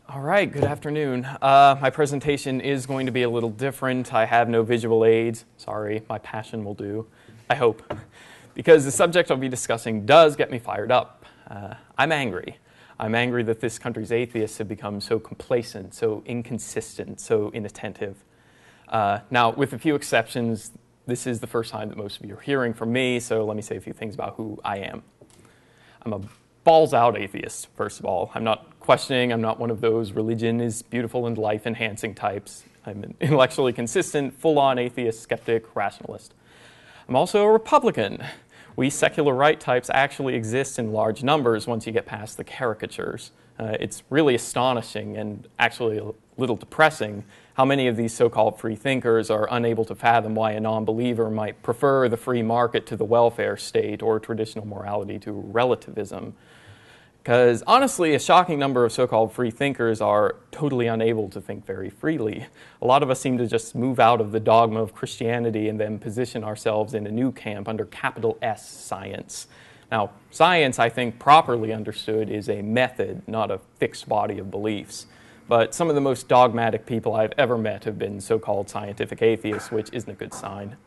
All right, good afternoon. My presentation is going to be a little different. I have no visual aids. Sorry, my passion will do, I hope. Because the subject I'll be discussing does get me fired up. I'm angry. I'm angry that this country's atheists have become so complacent, so inconsistent, so inattentive. Now, with a few exceptions, this is the first time that most of you are hearing from me, so let me say a few things about who I am. I'm a balls-out atheist, first of all. I'm not questioning. I'm not one of those religion is beautiful and life-enhancing types. I'm an intellectually consistent, full-on atheist, skeptic, rationalist. I'm also a Republican. We secular right types actually exist in large numbers once you get past the caricatures. It's really astonishing and actually a little depressing how many of these so-called free thinkers are unable to fathom why a non-believer might prefer the free market to the welfare state or traditional morality to relativism. Because honestly, a shocking number of so-called free thinkers are totally unable to think very freely. A lot of us seem to just move out of the dogma of Christianity and then position ourselves in a new camp under capital S, science. Now, science, I think, properly understood, is a method, not a fixed body of beliefs. But some of the most dogmatic people I've ever met have been so-called scientific atheists, which isn't a good sign.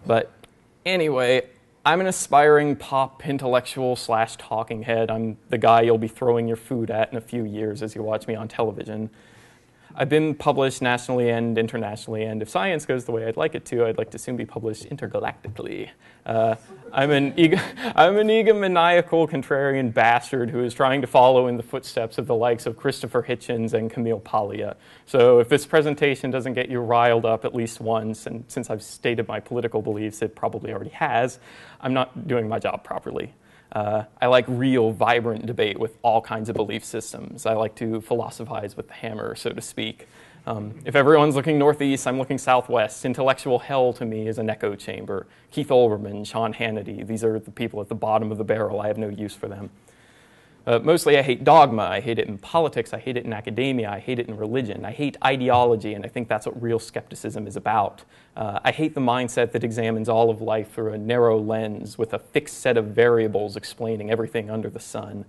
But anyway, I'm an aspiring pop intellectual / talking head. I'm the guy you'll be throwing your food at in a few years as you watch me on television. I've been published nationally and internationally, and if science goes the way I'd like it to, I'd like to soon be published intergalactically. I'm an egomaniacal contrarian bastard who is trying to follow in the footsteps of the likes of Christopher Hitchens and Camille Paglia. So if this presentation doesn't get you riled up at least once, and since I've stated my political beliefs, it probably already has, I'm not doing my job properly. I like real, vibrant debate with all kinds of belief systems. I like to philosophize with the hammer, so to speak. If everyone's looking northeast, I'm looking southwest. Intellectual hell to me is an echo chamber. Keith Olbermann, Sean Hannity, these are the people at the bottom of the barrel. I have no use for them. Mostly I hate dogma. I hate it in politics. I hate it in academia. I hate it in religion. I hate ideology, and I think that's what real skepticism is about. I hate the mindset that examines all of life through a narrow lens with a fixed set of variables explaining everything under the sun.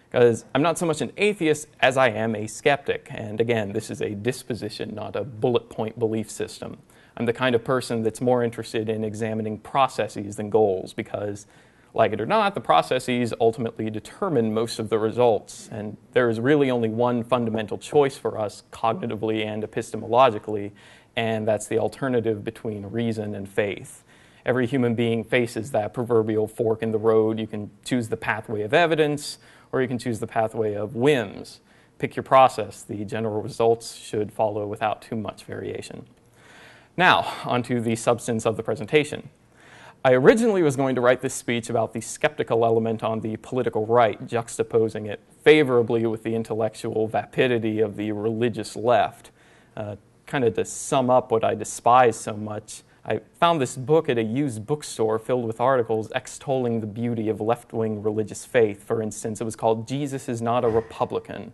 Because I'm not so much an atheist as I am a skeptic. And again, this is a disposition, not a bullet point belief system. I'm the kind of person that's more interested in examining processes than goals because, like it or not, the processes ultimately determine most of the results. And there is really only one fundamental choice for us cognitively and epistemologically, and that's the alternative between reason and faith. Every human being faces that proverbial fork in the road. You can choose the pathway of evidence, or you can choose the pathway of whims. Pick your process. The general results should follow without too much variation. Now, onto the substance of the presentation. I originally was going to write this speech about the skeptical element on the political right, juxtaposing it favorably with the intellectual vapidity of the religious left. Kind of to sum up what I despise so much, I found this book at a used bookstore filled with articles extolling the beauty of left-wing religious faith. For instance, it was called Jesus is Not a Republican.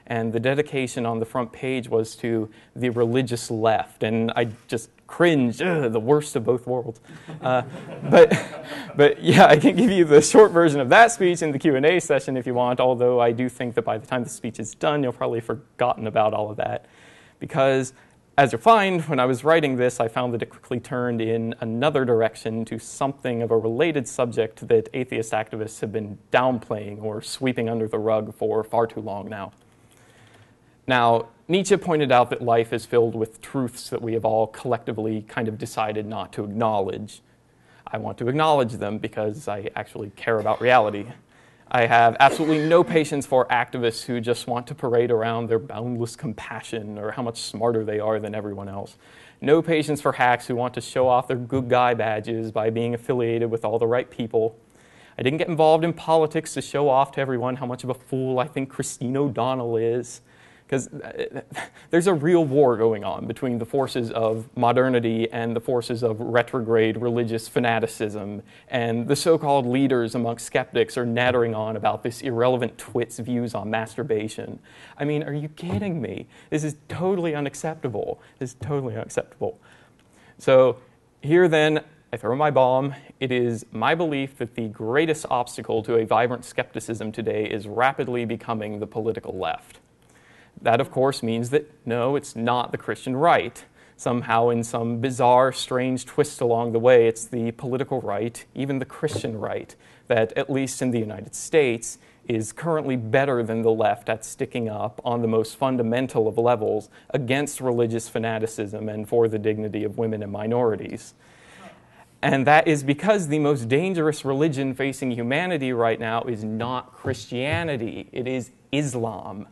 And the dedication on the front page was to the religious left. And I just cringed, the worst of both worlds. But yeah, I can give you the short version of that speech in the Q&A session if you want, although I do think that by the time the speech is done, you'll probably have forgotten about all of that. Because as you'll find, when I was writing this, I found that it quickly turned in another direction to something of a related subject that atheist activists have been downplaying or sweeping under the rug for far too long now. Now, Nietzsche pointed out that life is filled with truths that we have all collectively kind of decided not to acknowledge. I want to acknowledge them because I actually care about reality. I have absolutely no patience for activists who just want to parade around their boundless compassion or how much smarter they are than everyone else. No patience for hacks who want to show off their good guy badges by being affiliated with all the right people. I didn't get involved in politics to show off to everyone how much of a fool I think Christine O'Donnell is. Because there's a real war going on between the forces of modernity and the forces of retrograde religious fanaticism, and the so-called leaders amongst skeptics are nattering on about this irrelevant twit's views on masturbation. I mean, are you kidding me? This is totally unacceptable. This is totally unacceptable. So here then, I throw my bomb. It is my belief that the greatest obstacle to a vibrant skepticism today is rapidly becoming the political left. That, of course, means that, no, it's not the Christian right. Somehow, in some bizarre, strange twist along the way, it's the political right, even the Christian right, that, at least in the United States, is currently better than the left at sticking up on the most fundamental of levels against religious fanaticism and for the dignity of women and minorities. And that is because the most dangerous religion facing humanity right now is not Christianity, it is Islam.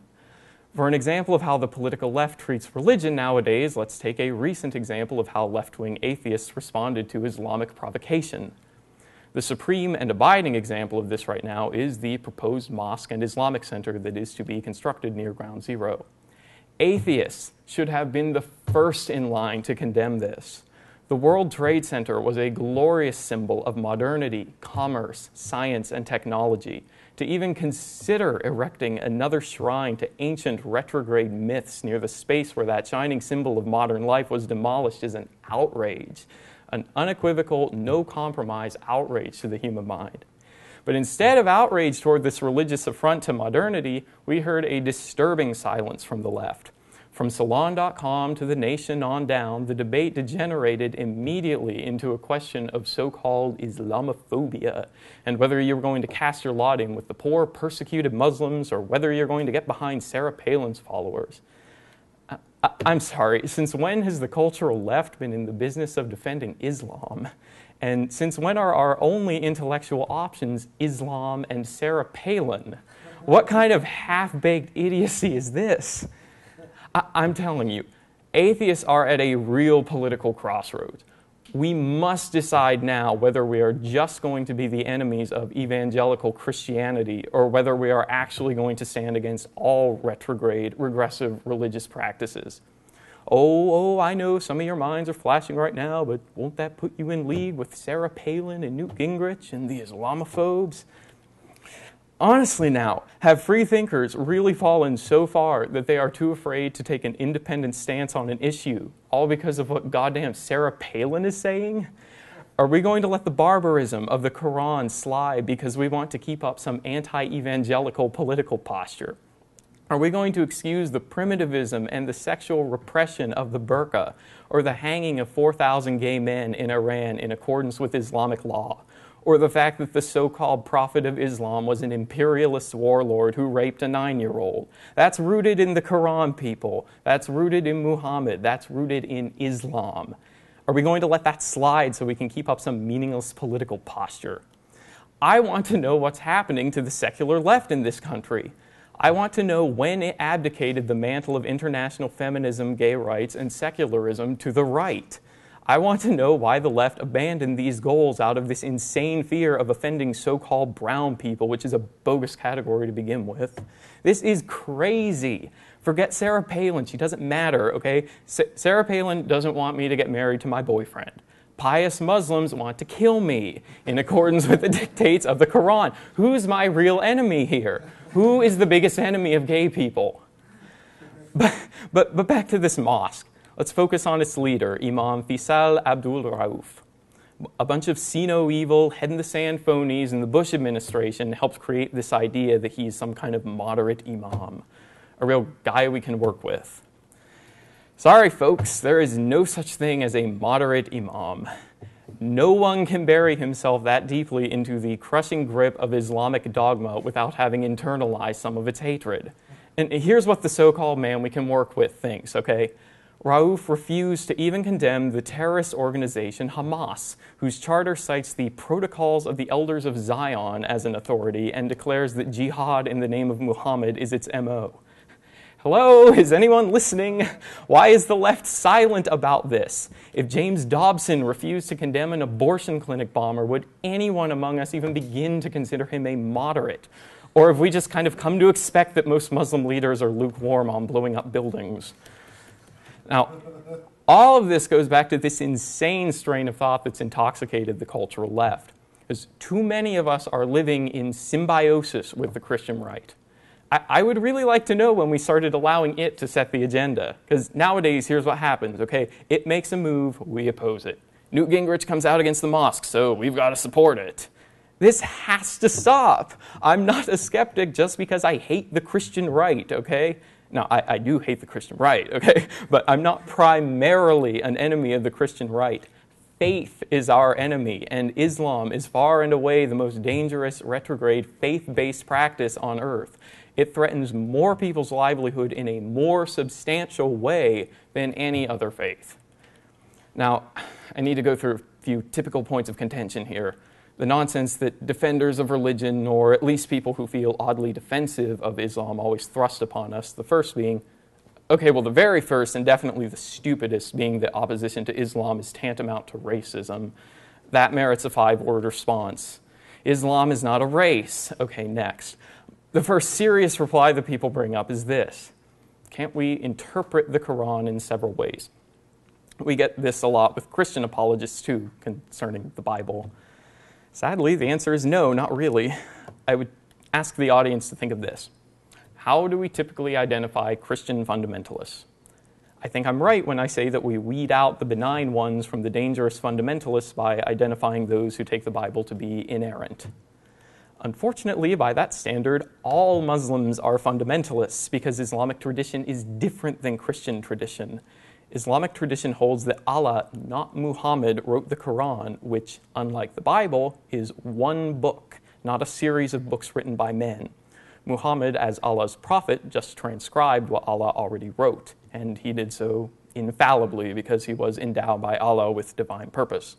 For an example of how the political left treats religion nowadays, let's take a recent example of how left-wing atheists responded to Islamic provocation. The supreme and abiding example of this right now is the proposed mosque and Islamic center that is to be constructed near Ground Zero. Atheists should have been the first in line to condemn this. The World Trade Center was a glorious symbol of modernity, commerce, science, and technology. To even consider erecting another shrine to ancient retrograde myths near the space where that shining symbol of modern life was demolished is an outrage. An unequivocal, no-compromise outrage to the human mind. But instead of outrage toward this religious affront to modernity, we heard a disturbing silence from the left. From Salon.com to The Nation on down, the debate degenerated immediately into a question of so-called Islamophobia, and whether you're going to cast your lot in with the poor, persecuted Muslims, or whether you're going to get behind Sarah Palin's followers. I'm sorry, since when has the cultural left been in the business of defending Islam? And since when are our only intellectual options Islam and Sarah Palin? What kind of half-baked idiocy is this? I'm telling you, atheists are at a real political crossroads. We must decide now whether we are just going to be the enemies of evangelical Christianity or whether we are actually going to stand against all retrograde, regressive religious practices. Oh, I know some of your minds are flashing right now, but won't that put you in league with Sarah Palin and Newt Gingrich and the Islamophobes? Honestly now, have free thinkers really fallen so far that they are too afraid to take an independent stance on an issue, all because of what goddamn Sarah Palin is saying? Are we going to let the barbarism of the Quran slide because we want to keep up some anti-evangelical political posture? Are we going to excuse the primitivism and the sexual repression of the burqa, or the hanging of 4,000 gay men in Iran in accordance with Islamic law? Or the fact that the so-called prophet of Islam was an imperialist warlord who raped a 9-year-old. That's rooted in the Quran, people. That's rooted in Muhammad. That's rooted in Islam. Are we going to let that slide so we can keep up some meaningless political posture? I want to know what's happening to the secular left in this country. I want to know when it abdicated the mantle of international feminism, gay rights, and secularism to the right. I want to know why the left abandoned these goals out of this insane fear of offending so-called brown people, which is a bogus category to begin with. This is crazy. Forget Sarah Palin. She doesn't matter, okay? Sarah Palin doesn't want me to get married to my boyfriend. Pious Muslims want to kill me in accordance with the dictates of the Quran. Who's my real enemy here? Who is the biggest enemy of gay people? But back to this mosque. Let's focus on its leader, Imam Faisal Abdul Rauf. A bunch of see-no-evil, head-in-the-sand phonies in the Bush administration helped create this idea that he's some kind of moderate imam, a real guy we can work with. Sorry, folks, there is no such thing as a moderate imam. No one can bury himself that deeply into the crushing grip of Islamic dogma without having internalized some of its hatred. And here's what the so-called man we can work with thinks, okay? Rauf refused to even condemn the terrorist organization Hamas, whose charter cites the Protocols of the Elders of Zion as an authority and declares that jihad in the name of Muhammad is its MO. Hello, is anyone listening? Why is the left silent about this? If James Dobson refused to condemn an abortion clinic bomber, would anyone among us even begin to consider him a moderate? Or have we just kind of come to expect that most Muslim leaders are lukewarm on blowing up buildings? Now, all of this goes back to this insane strain of thought that's intoxicated the cultural left, because too many of us are living in symbiosis with the Christian right. I would really like to know when we started allowing it to set the agenda, because nowadays, here's what happens, okay? It makes a move, we oppose it. Newt Gingrich comes out against the mosque, so we've got to support it. This has to stop. I'm not a skeptic just because I hate the Christian right, okay? Now, I do hate the Christian right, okay? But I'm not primarily an enemy of the Christian right. Faith is our enemy, and Islam is far and away the most dangerous, retrograde, faith-based practice on earth. It threatens more people's livelihood in a more substantial way than any other faith. Now, I need to go through a few typical points of contention here. The nonsense that defenders of religion, or at least people who feel oddly defensive of Islam, always thrust upon us. The first being, okay, well, the very first and definitely the stupidest being that opposition to Islam is tantamount to racism. That merits a 5-word response. Islam is not a race. Okay, next. The first serious reply that people bring up is this: can't we interpret the Quran in several ways? We get this a lot with Christian apologists, too, concerning the Bible. Sadly, the answer is no, not really. I would ask the audience to think of this. How do we typically identify Christian fundamentalists? I think I'm right when I say that we weed out the benign ones from the dangerous fundamentalists by identifying those who take the Bible to be inerrant. Unfortunately, by that standard, all Muslims are fundamentalists because Islamic tradition is different than Christian tradition. Islamic tradition holds that Allah, not Muhammad, wrote the Quran, which, unlike the Bible, is one book, not a series of books written by men. Muhammad, as Allah's prophet, just transcribed what Allah already wrote, and he did so infallibly because he was endowed by Allah with divine purpose.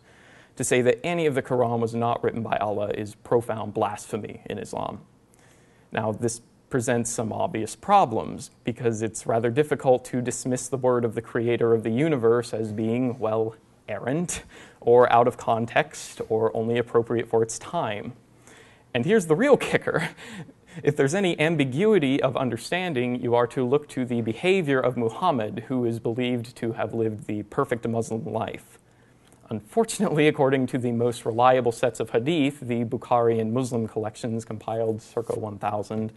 To say that any of the Quran was not written by Allah is profound blasphemy in Islam. Now, this presents some obvious problems because it's rather difficult to dismiss the word of the creator of the universe as being, well, errant, or out of context, or only appropriate for its time. And here's the real kicker. If there's any ambiguity of understanding, you are to look to the behavior of Muhammad, who is believed to have lived the perfect Muslim life. Unfortunately, according to the most reliable sets of hadith, the Bukhari and Muslim collections compiled circa 1000,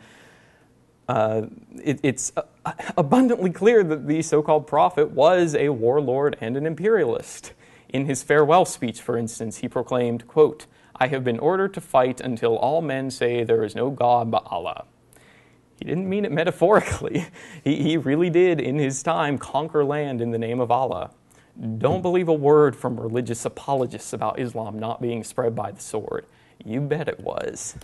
it's abundantly clear that the so-called prophet was a warlord and an imperialist. In his farewell speech, for instance, he proclaimed, quote, "I have been ordered to fight until all men say there is no God but Allah." He didn't mean it metaphorically. He really did, in his time, conquer land in the name of Allah. Don't believe a word from religious apologists about Islam not being spread by the sword. You bet it was.